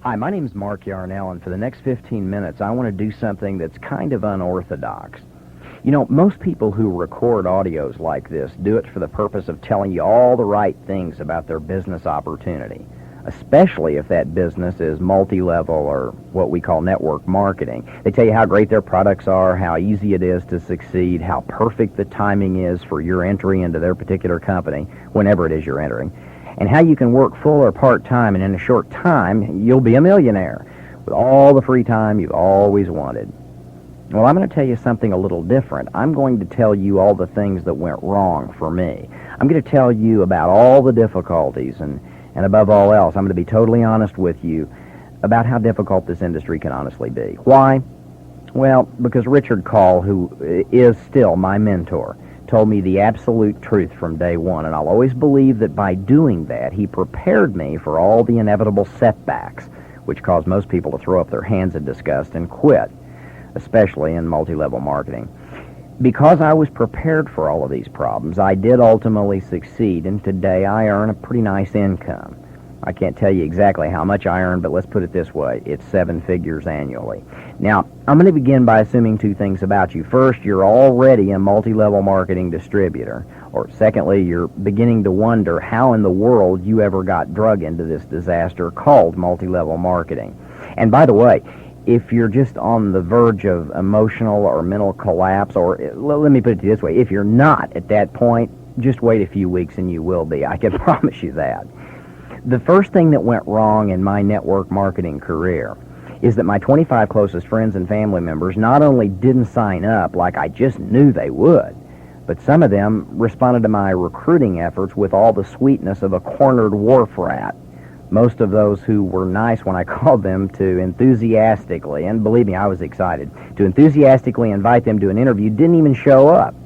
Hi, my name's Mark Yarnell, and for the next 15 minutes, I want to do something that's kind of unorthodox. You know, most people who record audios like this do it for the purpose of telling you all the right things about their business opportunity, especially if that business is multi-level or what we call network marketing. They tell you how great their products are, how easy it is to succeed, how perfect the timing is for your entry into their particular company, whenever it is you're entering, and how you can work full or part-time, and in a short time, you'll be a millionaire with all the free time you've always wanted. Well, I'm going to tell you something a little different. I'm going to tell you all the things that went wrong for me. I'm going to tell you about all the difficulties, and above all else, I'm going to be totally honest with you about how difficult this industry can honestly be. Why? Well, because Richard Call, who is still my mentor, told me the absolute truth from day one, and I'll always believe that by doing that, he prepared me for all the inevitable setbacks, which cause most people to throw up their hands in disgust and quit, especially in multi-level marketing. Because I was prepared for all of these problems, I did ultimately succeed, and today I earn a pretty nice income. I can't tell you exactly how much I earn, but let's put it this way. It's 7 figures annually. Now, I'm going to begin by assuming two things about you. First, you're already a multi-level marketing distributor. Or secondly, you're beginning to wonder how in the world you ever got drug into this disaster called multi-level marketing. And by the way, if you're just on the verge of emotional or mental collapse, or let me put it this way, if you're not at that point, just wait a few weeks and you will be. I can promise you that. The first thing that went wrong in my network marketing career is that my 25 closest friends and family members not only didn't sign up like I just knew they would, but some of them responded to my recruiting efforts with all the sweetness of a cornered wharf rat. Most of those who were nice when I called them to enthusiastically, and believe me, I was excited, to enthusiastically invite them to an interview didn't even show up.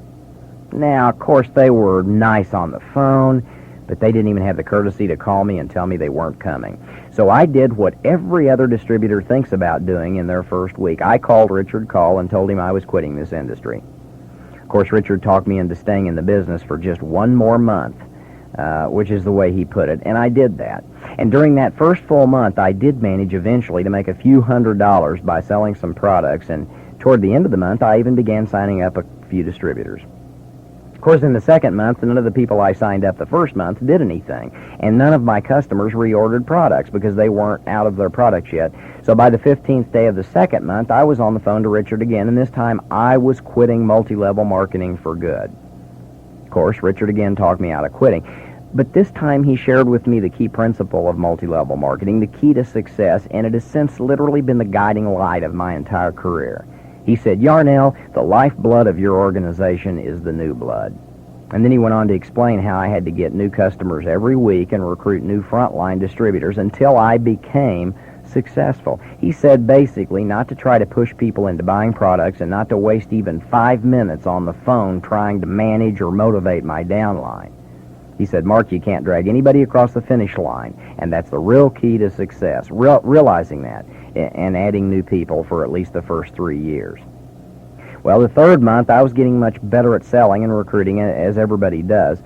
Now, of course, they were nice on the phone, but they didn't even have the courtesy to call me and tell me they weren't coming. So I did what every other distributor thinks about doing in their first week. I called Richard Call and told him I was quitting this industry. Of course, Richard talked me into staying in the business for just one more month, which is the way he put it, and I did that. And during that first full month, I did manage eventually to make a few $100s by selling some products, and toward the end of the month, I even began signing up a few distributors. Of course, in the second month, none of the people I signed up the first month did anything, and none of my customers reordered products because they weren't out of their products yet. So by the 15th day of the second month, I was on the phone to Richard again, and this time I was quitting multi-level marketing for good. Of course, Richard again talked me out of quitting, but this time he shared with me the key principle of multi-level marketing, the key to success, and it has since literally been the guiding light of my entire career. He said, "Yarnell, the lifeblood of your organization is the new blood." And then he went on to explain how I had to get new customers every week and recruit new frontline distributors until I became successful. He said basically not to try to push people into buying products and not to waste even 5 minutes on the phone trying to manage or motivate my downline. He said, "Mark, you can't drag anybody across the finish line, and that's the real key to success, realizing that, and adding new people for at least the first 3 years." Well, the third month, I was getting much better at selling and recruiting, as everybody does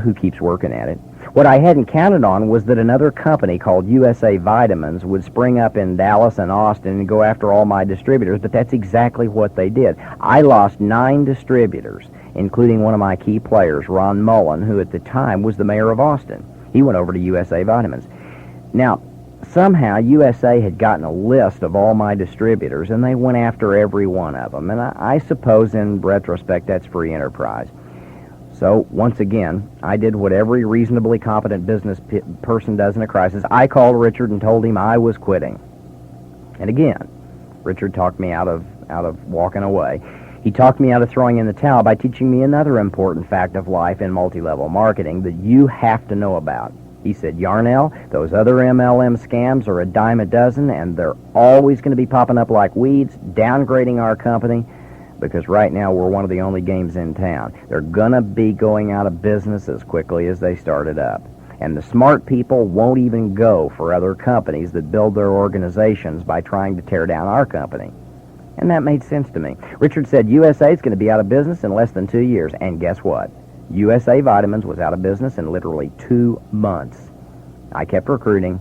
who keeps working at it. What I hadn't counted on was that another company called USA Vitamins would spring up in Dallas and Austin and go after all my distributors, but that's exactly what they did. I lost 9 distributors, including one of my key players, Ron Mullen, who at the time was the mayor of Austin. He went over to USA Vitamins. Now, somehow USA had gotten a list of all my distributors, and they went after every one of them. And I suppose in retrospect that's free enterprise. So once again, I did what every reasonably competent business person does in a crisis. I called Richard and told him I was quitting. And again, Richard talked me out of walking away. He talked me out of throwing in the towel by teaching me another important fact of life in multi-level marketing that you have to know about. He said, "Yarnell, those other MLM scams are a dime a dozen, and they're always going to be popping up like weeds, downgrading our company, because right now we're one of the only games in town. They're going to be going out of business as quickly as they started up. And the smart people won't even go for other companies that build their organizations by trying to tear down our company." And that made sense to me. Richard said USA is going to be out of business in less than 2 years, and guess what? USA Vitamins was out of business in literally 2 months. I kept recruiting.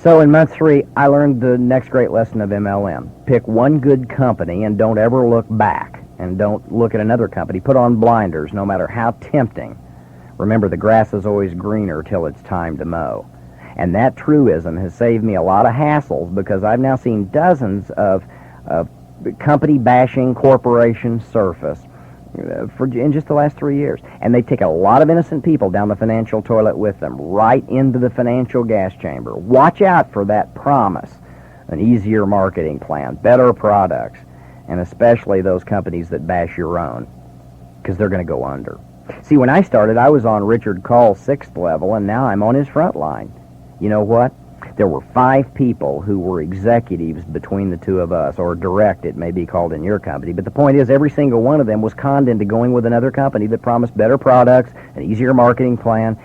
So in month 3, I learned the next great lesson of MLM. Pick one good company and don't ever look back. And don't look at another company. Put on blinders, no matter how tempting. Remember, the grass is always greener till it's time to mow. And that truism has saved me a lot of hassles, because I've now seen dozens of company-bashing corporations surface in just the last 3 years. And they take a lot of innocent people down the financial toilet with them, right into the financial gas chamber. Watch out for that promise. An easier marketing plan, better products, and especially those companies that bash your own, because they're going to go under. See, when I started, I was on Richard Call's 6th level, and now I'm on his front line. You know what? There were 5 people who were executives between the two of us, or direct, it may be called in your company. But the point is, every single one of them was conned into going with another company that promised better products, an easier marketing plan,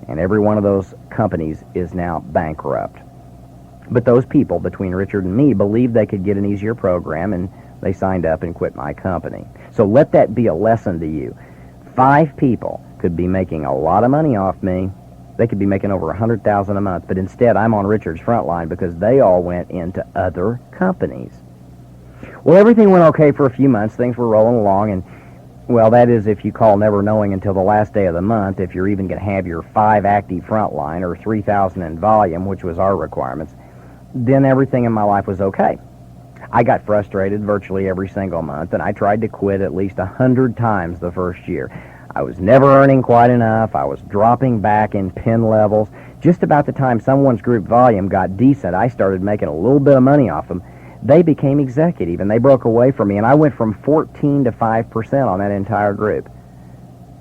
and every one of those companies is now bankrupt. But those people, between Richard and me, believed they could get an easier program, and they signed up and quit my company. So let that be a lesson to you. 5 people could be making a lot of money off me. They could be making over $100,000 a month, but instead I'm on Richard's front line because they all went into other companies. Well, everything went okay for a few months. Things were rolling along, and, well, that is if you call never knowing until the last day of the month, if you're even going to have your 5 active front line or 3,000 in volume, which was our requirements, then everything in my life was okay. I got frustrated virtually every single month, and I tried to quit at least 100 times the first year. I was never earning quite enough. I was dropping back in pin levels. Just about the time someone's group volume got decent, I started making a little bit of money off them. They became executive, and they broke away from me, and I went from 14 to 5% on that entire group.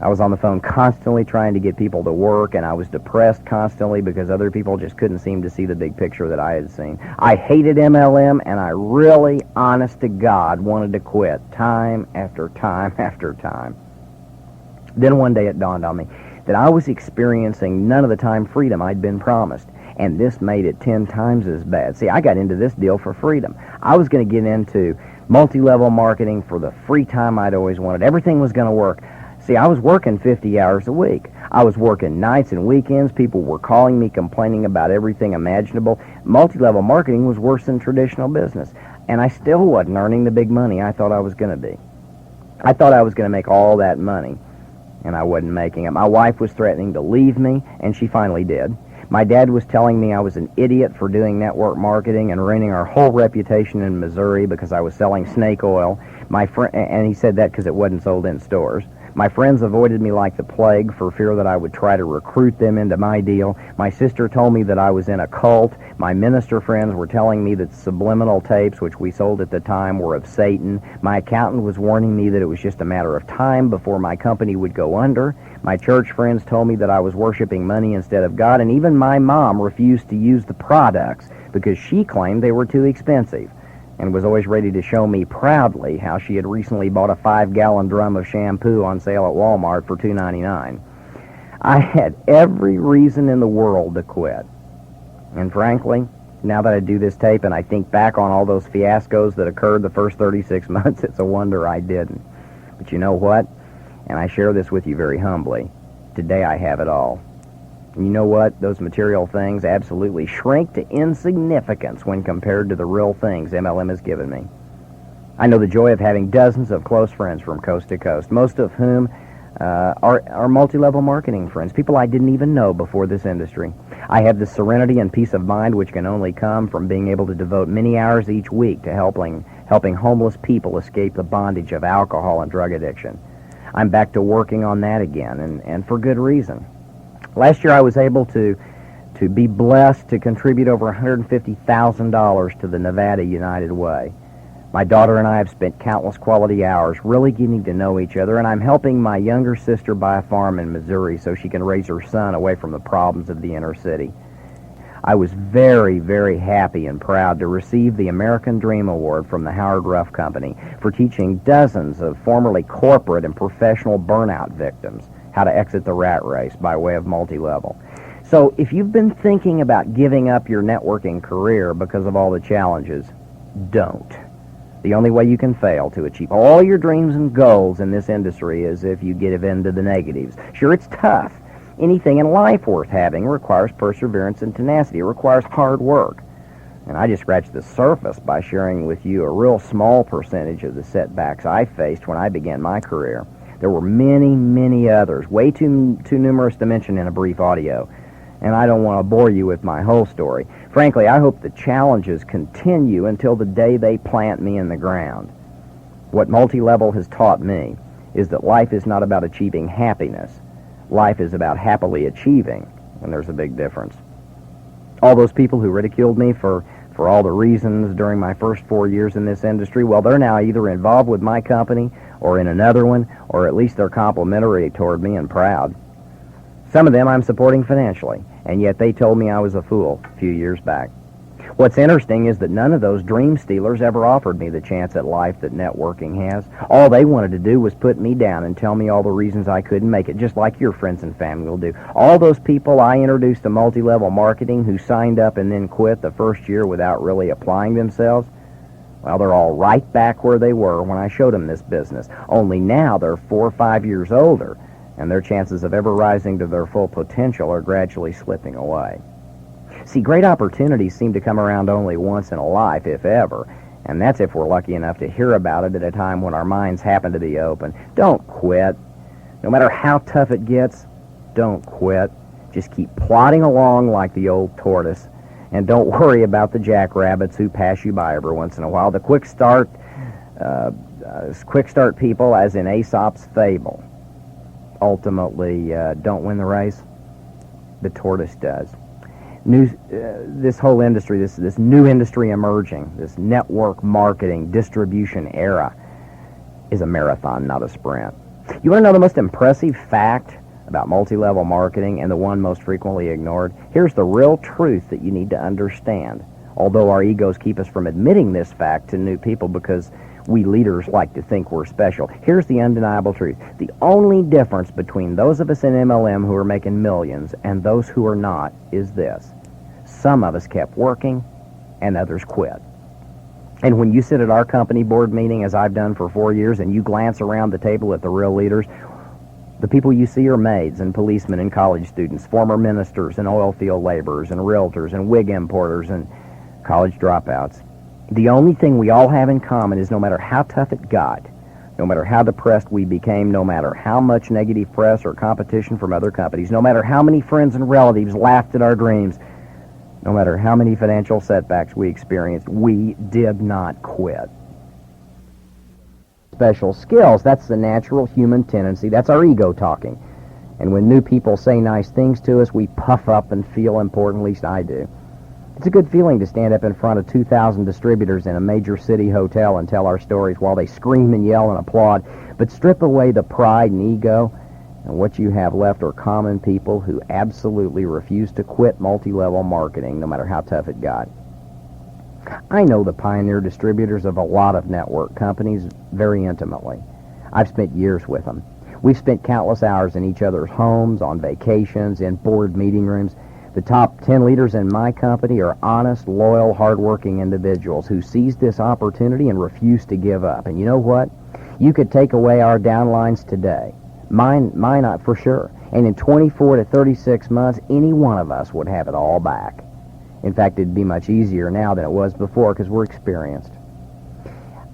I was on the phone constantly trying to get people to work, and I was depressed constantly because other people just couldn't seem to see the big picture that I had seen. I hated MLM, and I really, honest to God, wanted to quit time after time after time. Then one day it dawned on me that I was experiencing none of the time freedom I'd been promised, and this made it 10 times as bad. See, I got into this deal for freedom. I was going to get into multi-level marketing for the free time I'd always wanted. Everything was going to work. See, I was working 50 hours a week. I was working nights and weekends. People were calling me, complaining about everything imaginable. Multi-level marketing was worse than traditional business, and I still wasn't earning the big money I thought I was going to be. I thought I was going to make all that money, and I wasn't making it. My wife was threatening to leave me, and she finally did. My dad was telling me I was an idiot for doing network marketing and ruining our whole reputation in Missouri because I was selling snake oil. And he said that because it wasn't sold in stores. My friends avoided me like the plague for fear that I would try to recruit them into my deal. My sister told me that I was in a cult. My minister friends were telling me that subliminal tapes, which we sold at the time, were of Satan. My accountant was warning me that it was just a matter of time before my company would go under. My church friends told me that I was worshiping money instead of God, and even my mom refused to use the products because she claimed they were too expensive, and was always ready to show me proudly how she had recently bought a 5-gallon drum of shampoo on sale at Walmart for $2.99. I had every reason in the world to quit. And frankly, now that I do this tape and I think back on all those fiascos that occurred the first 36 months, it's a wonder I didn't. But you know what? And I share this with you very humbly. Today I have it all. And you know what? Those material things absolutely shrink to insignificance when compared to the real things MLM has given me. I know the joy of having dozens of close friends from coast to coast, most of whom are multi-level marketing friends, people I didn't even know before this industry. I have the serenity and peace of mind which can only come from being able to devote many hours each week to helping homeless people escape the bondage of alcohol and drug addiction. I'm back to working on that again, and for good reason. Last year I was able to be blessed to contribute over $150,000 to the Nevada United Way. My daughter and I have spent countless quality hours really getting to know each other, and I'm helping my younger sister buy a farm in Missouri so she can raise her son away from the problems of the inner city. I was very, very happy and proud to receive the American Dream Award from the Howard Ruff Company for teaching dozens of formerly corporate and professional burnout victims how to exit the rat race by way of multi-level. So if you've been thinking about giving up your networking career because of all the challenges, don't. The only way you can fail to achieve all your dreams and goals in this industry is if you give in to the negatives. Sure, it's tough. Anything in life worth having requires perseverance and tenacity. It requires hard work. And I just scratched the surface by sharing with you a real small percentage of the setbacks I faced when I began my career. There were many, many others, way too numerous to mention in a brief audio. And I don't want to bore you with my whole story. Frankly, I hope the challenges continue until the day they plant me in the ground. What multi-level has taught me is that life is not about achieving happiness. Life is about happily achieving, and there's a big difference. All those people who ridiculed me for all the reasons during my first 4 years in this industry, well, they're now either involved with my company or in another one, or at least they're complimentary toward me and proud. Some of them I'm supporting financially, and yet they told me I was a fool a few years back. What's interesting is that none of those dream stealers ever offered me the chance at life that networking has. All they wanted to do was put me down and tell me all the reasons I couldn't make it, just like your friends and family will do. All those people I introduced to multi-level marketing who signed up and then quit the first year without really applying themselves, well, they're all right back where they were when I showed them this business. Only now they're 4 or 5 years older, and their chances of ever rising to their full potential are gradually slipping away. See, great opportunities seem to come around only once in a life, if ever, and that's if we're lucky enough to hear about it at a time when our minds happen to be open. Don't quit. No matter how tough it gets, don't quit. Just keep plodding along like the old tortoise, and don't worry about the jackrabbits who pass you by every once in a while. The quick start people, as in Aesop's fable, ultimately don't win the race. The tortoise does. This whole industry, this new industry emerging, this network marketing distribution era, is a marathon, not a sprint. You want to know the most impressive fact about multi-level marketing, and the one most frequently ignored? Here's the real truth that you need to understand, although our egos keep us from admitting this fact to new people because we leaders like to think we're special. Here's the undeniable truth. The only difference between those of us in MLM who are making millions and those who are not is this. Some of us kept working and others quit. And when you sit at our company board meeting, as I've done for 4 years, and you glance around the table at the real leaders, the people you see are maids and policemen and college students, former ministers and oil field laborers and realtors and wig importers and college dropouts. The only thing we all have in common is no matter how tough it got, no matter how depressed we became, no matter how much negative press or competition from other companies, no matter how many friends and relatives laughed at our dreams, no matter how many financial setbacks we experienced, we did not quit. Special skills, that's the natural human tendency. That's our ego talking. And when new people say nice things to us, we puff up and feel important, at least I do. It's a good feeling to stand up in front of 2,000 distributors in a major city hotel and tell our stories while they scream and yell and applaud. But strip away the pride and ego, and what you have left are common people who absolutely refuse to quit multi-level marketing, no matter how tough it got. I know the pioneer distributors of a lot of network companies very intimately. I've spent years with them. We've spent countless hours in each other's homes, on vacations, in board meeting rooms. The top 10 leaders in my company are honest, loyal, hardworking individuals who seized this opportunity and refused to give up. And you know what? You could take away our downlines today. Mine not for sure. And in 24 to 36 months, any one of us would have it all back. In fact, it'd be much easier now than it was before because we're experienced.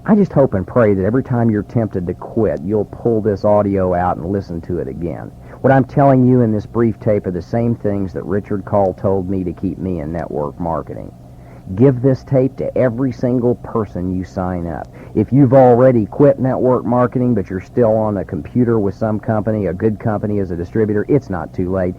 I just hope and pray that every time you're tempted to quit, you'll pull this audio out and listen to it again. What I'm telling you in this brief tape are the same things that Richard Call told me to keep me in network marketing. Give this tape to every single person you sign up. If you've already quit network marketing, but you're still on a computer with some company, a good company as a distributor, it's not too late.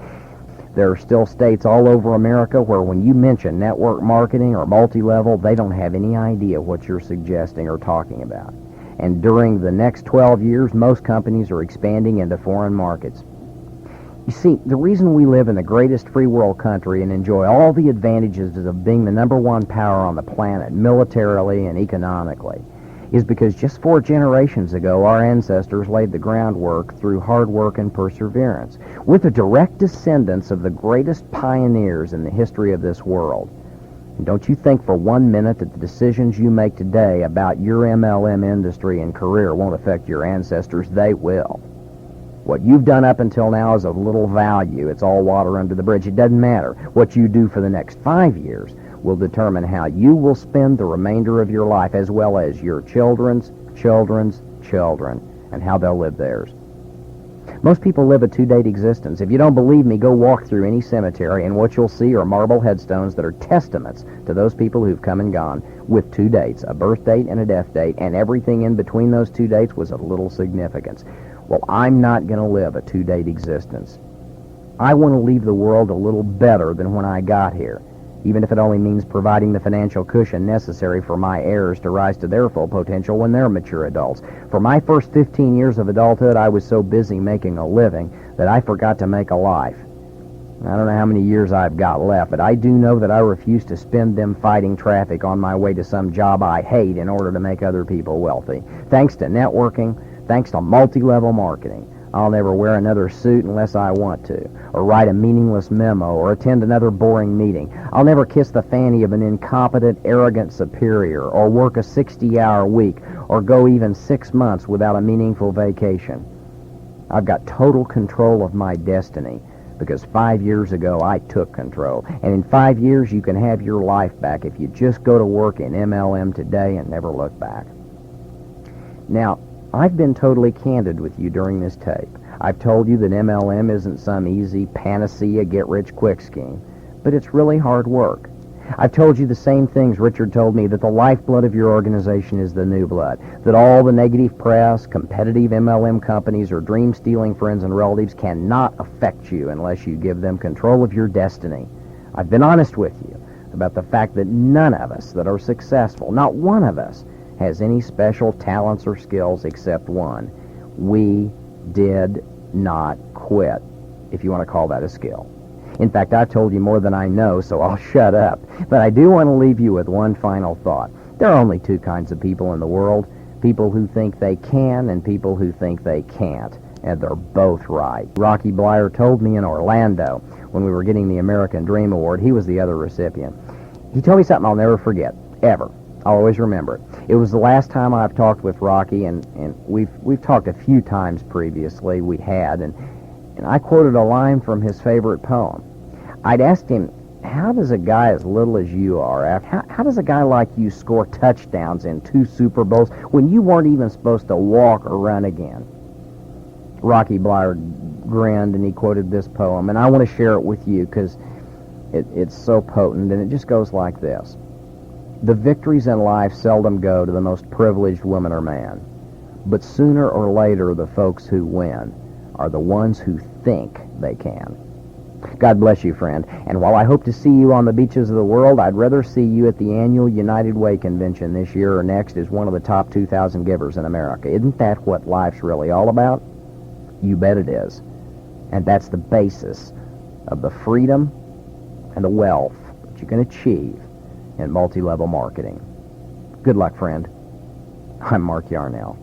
There are still states all over America where when you mention network marketing or multi-level, they don't have any idea what you're suggesting or talking about. And during the next 12 years, most companies are expanding into foreign markets. You see, the reason we live in the greatest free world country and enjoy all the advantages of being the #1 power on the planet, militarily and economically, is because just 4 generations ago, our ancestors laid the groundwork through hard work and perseverance. We're the direct descendants of the greatest pioneers in the history of this world. And don't you think for 1 minute that the decisions you make today about your MLM industry and career won't affect your ancestors. They will. What you've done up until now is of little value. It's all water under the bridge. It doesn't matter. What you do for the next 5 years will determine how you will spend the remainder of your life, as well as your children's children's children, and how they'll live theirs. Most people live a two-date existence. If you don't believe me, go walk through any cemetery, and what you'll see are marble headstones that are testaments to those people who've come and gone, with two dates, a birth date and a death date, and everything in between those two dates was of little significance. Well, I'm not going to live a two-date existence. I want to leave the world a little better than when I got here, even if it only means providing the financial cushion necessary for my heirs to rise to their full potential when they're mature adults. For my first 15 years of adulthood, I was so busy making a living that I forgot to make a life. I don't know how many years I've got left, but I do know that I refuse to spend them fighting traffic on my way to some job I hate in order to make other people wealthy. Thanks to networking, thanks to multi-level marketing, I'll never wear another suit unless I want to, or write a meaningless memo, or attend another boring meeting. I'll never kiss the fanny of an incompetent, arrogant superior, or work a 60-hour week, or go even 6 months without a meaningful vacation. I've got total control of my destiny, because 5 years ago I took control. And in 5 years you can have your life back if you just go to work in MLM today and never look back. Now, I've been totally candid with you during this tape. I've told you that MLM isn't some easy panacea get-rich-quick scheme, but it's really hard work. I've told you the same things Richard told me, that the lifeblood of your organization is the new blood, that all the negative press, competitive MLM companies, or dream-stealing friends and relatives cannot affect you unless you give them control of your destiny. I've been honest with you about the fact that none of us that are successful, not one of us, has any special talents or skills except one. We did not quit, if you want to call that a skill. In fact, I've told you more than I know, so I'll shut up. But I do want to leave you with one final thought. There are only two kinds of people in the world, people who think they can and people who think they can't, and they're both right. Rocky Blyer told me in Orlando, when we were getting the American Dream Award, he was the other recipient. He told me something I'll never forget, ever. I'll always remember it. It was the last time I've talked with Rocky, and we've talked a few times previously. We had, and I quoted a line from his favorite poem. I'd asked him, how does a guy as little as you are, how does a guy like you score touchdowns in 2 Super Bowls when you weren't even supposed to walk or run again? Rocky Blyer grinned, and he quoted this poem, and I want to share it with you because it's so potent, and it just goes like this. The victories in life seldom go to the most privileged woman or man, but sooner or later the folks who win are the ones who think they can. God bless you, friend, and while I hope to see you on the beaches of the world, I'd rather see you at the annual United Way convention this year or next as one of the top 2,000 givers in America. Isn't that what life's really all about? You bet it is. And that's the basis of the freedom and the wealth that you can achieve in multi-level marketing. Good luck, friend. I'm Mark Yarnell.